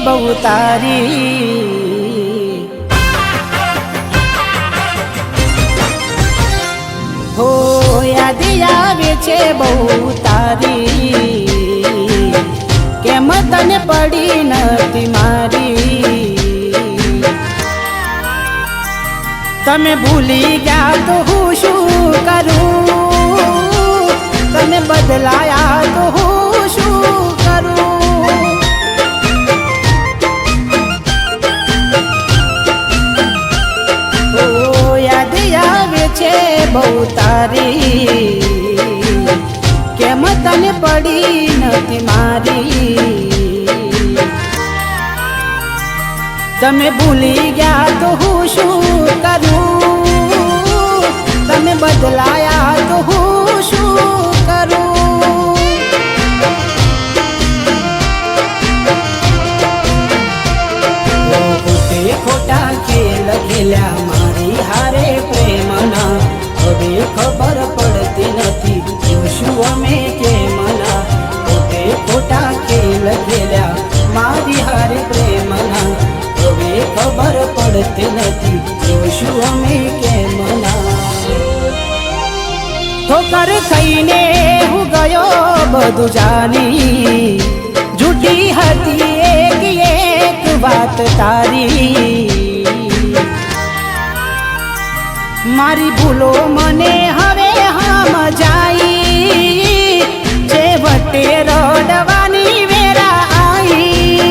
બહુ તારી હો યાદ આવે છે બહુ તારી કેમ તને પડી નથી મારી તમે ભૂલી ગયા તો હું શું કરું તમે બદલાયા તો હું શું કરું ઓ યાદ આવે છે બહુ તારી કેમ તને પડી નથી મારી તમે ભૂલી ગયા તો હું શું કરું તમે બદલાયા તો હું શું કરું ખોટા ખેલ ખેલ્યા મારી હારે પ્રેમના હવે ખબર પડતી નથી શું અમે કેમના ખોટા ખેલ ખેલ્યા મારી હારે પ્રેમના હવે ખબર પડતી નથી શું અમે કેમના ઠોકર થઈને હું ગયો બધું જાણી જૂઠી હતી એક વાત તારી મારી ભૂલો મને હવે સમજાઈ જે વટે રડવાની વેરા આવી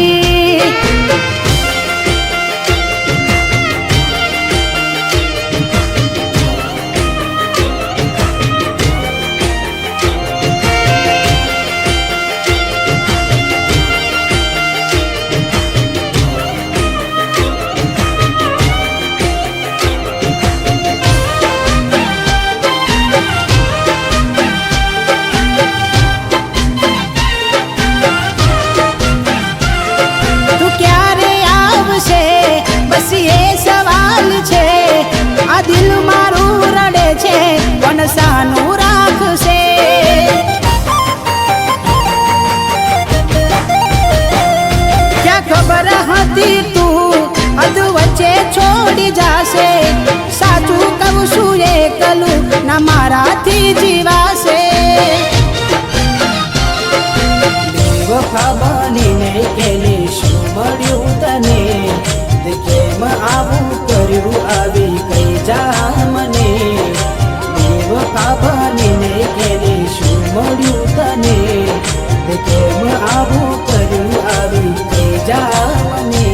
દિલ મારું રડે છે પણ સાનું રાખશે ક્યાં ખબર હતી તું અધ વચ્ચે છોડી જાશે સાચું કહું છું એકલું ના મારાથી જીવાશે બેવફા બનીને કેને શું મળ્યું તને કેમ આવું કર્યું આવી કઈ જા મને બેવફા બનીને કેને શું મળ્યું તને કેમ આવું કર્યું આવી કઈ જા મને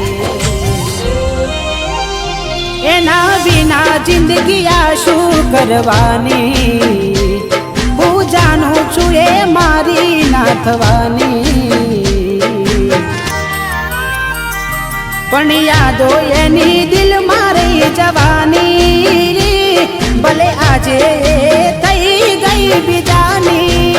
એના વિના જિંદગી આ શું કરવાની હું જાણું છું એ મારી ના થવાની પણ યાદો એની દિલ મારી જવાની ભલે આજે થઈ ગઈ બીજાની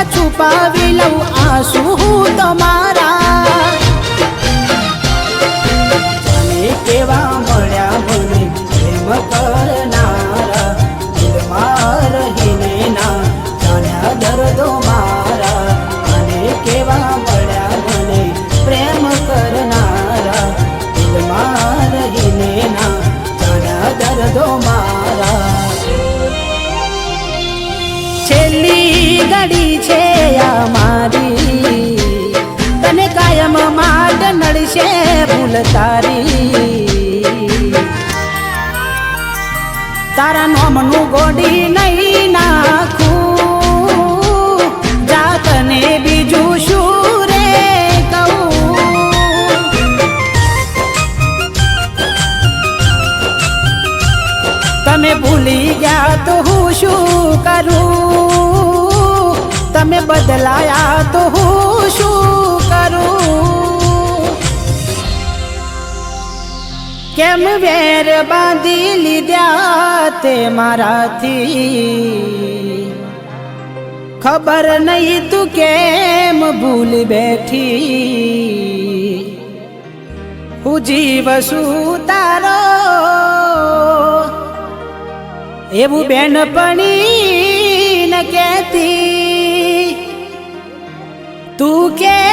છુપાવી લઉં આંસુ તમારા જાને કેવા મળ્યા મને પ્રેમ કરનારા દિલમાં રહીને ના જાણ્યા દર્દો મારા અને કેવા મળ્યા મને પ્રેમ કરનારા દિલમાં રહીને ના જાણ્યા દર્દો મારા છેલ્લી ઘડી છે આ મારી તને કાયમ માટ નડશે ભૂલ તારી તારા નોમનું ગોડી નહીં નાખું બદલાયા તો હું શું કરું? કેમ વેર બાંધી લીધા તે મારાથી? ખબર નહીં તું કેમ ભૂલ બેઠી? હું જીવ શું તારો એવું બેનપણી ન કહેતી? તું કે